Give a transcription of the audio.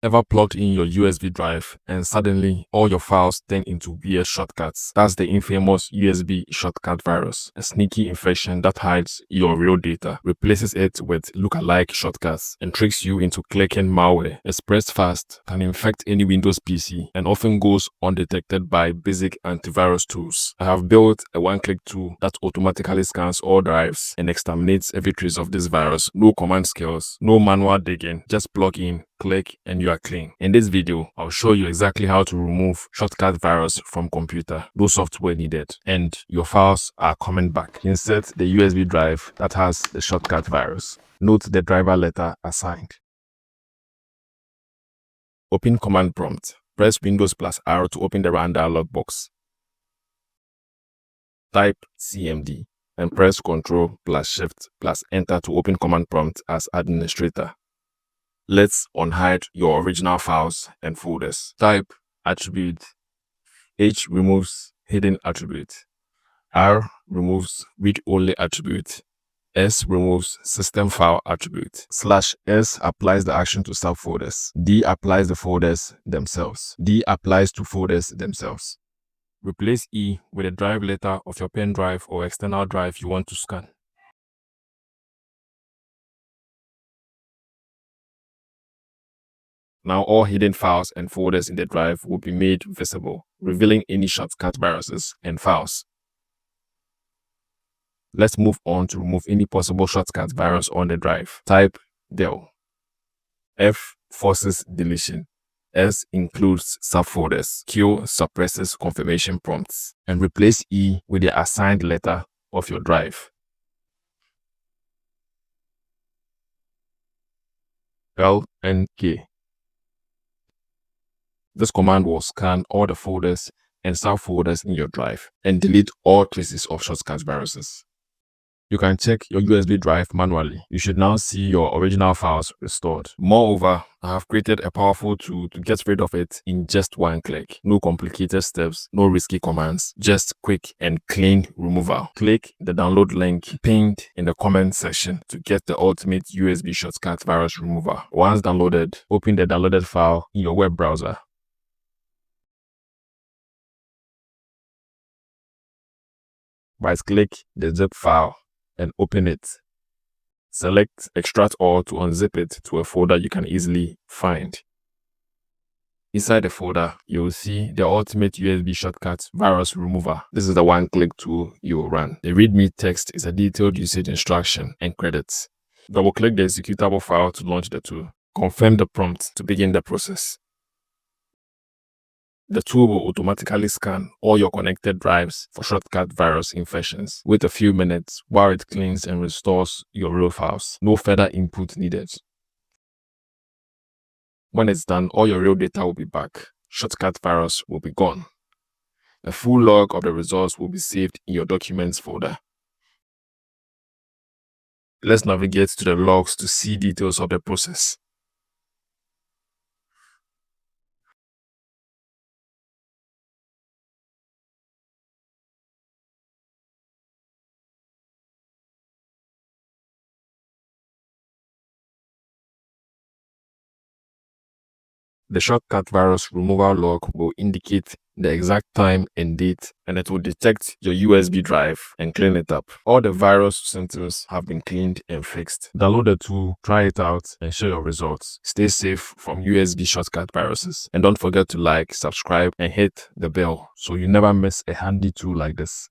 Ever plugged in your USB drive and suddenly all your files turn into weird shortcuts? That's the infamous USB shortcut virus, a sneaky infection that hides your real data, replaces it with lookalike shortcuts, and tricks you into clicking malware. It spreads fast, can infect any Windows PC, and often goes undetected by basic antivirus tools. I have built a one-click tool that automatically scans all drives and exterminates every trace of this virus. No command skills, no manual digging, just plug in, click, and you are clean. In this video, I'll show you exactly how to remove shortcut virus from computer. No software needed, and your files are coming back. Insert the USB drive that has the shortcut virus. Note the driver letter assigned. Open command prompt. Press Windows plus R to open the run dialog box. Type CMD and press Ctrl plus Shift plus Enter to open command prompt as administrator. Let's unhide your original files and folders. Type attribute. H removes hidden attribute. R removes read-only attribute. S removes system file attribute. /S applies the action to subfolders. D applies the folders themselves. D applies to folders themselves. Replace E with the drive letter of your pen drive or external drive you want to scan. Now all hidden files and folders in the drive will be made visible, revealing any shortcut viruses and files. Let's move on to remove any possible shortcut virus on the drive. Type del. F forces deletion. S includes subfolders. Q suppresses confirmation prompts. And replace E with the assigned letter of your drive. L and K. This command will scan all the folders and subfolders in your drive and delete all traces of shortcut viruses. You can check your USB drive manually. You should now see your original files restored. Moreover, I have created a powerful tool to get rid of it in just one click. No complicated steps, no risky commands, just quick and clean removal. Click the download link pinned in the comment section to get the ultimate USB shortcut virus remover. Once downloaded, open the downloaded file in your web browser. Right-click the zip file and open it. Select Extract All to unzip it to a folder you can easily find. Inside the folder, you will see the ultimate USB shortcut virus remover. This is the one-click tool you will run. The README text is a detailed usage instruction and credits. Double-click the executable file to launch the tool. Confirm the prompt to begin the process. The tool will automatically scan all your connected drives for shortcut virus infections. Wait a few minutes while it cleans and restores your real files. No further input needed. When it's done, all your real data will be back. Shortcut virus will be gone. A full log of the results will be saved in your documents folder. Let's navigate to the logs to see details of the process. The shortcut virus removal log will indicate the exact time and date, and it will detect your USB drive and clean it up. All the virus symptoms have been cleaned and fixed. Download the tool, try it out, and share your results. Stay safe from USB shortcut viruses. And don't forget to like, subscribe, and hit the bell so you never miss a handy tool like this.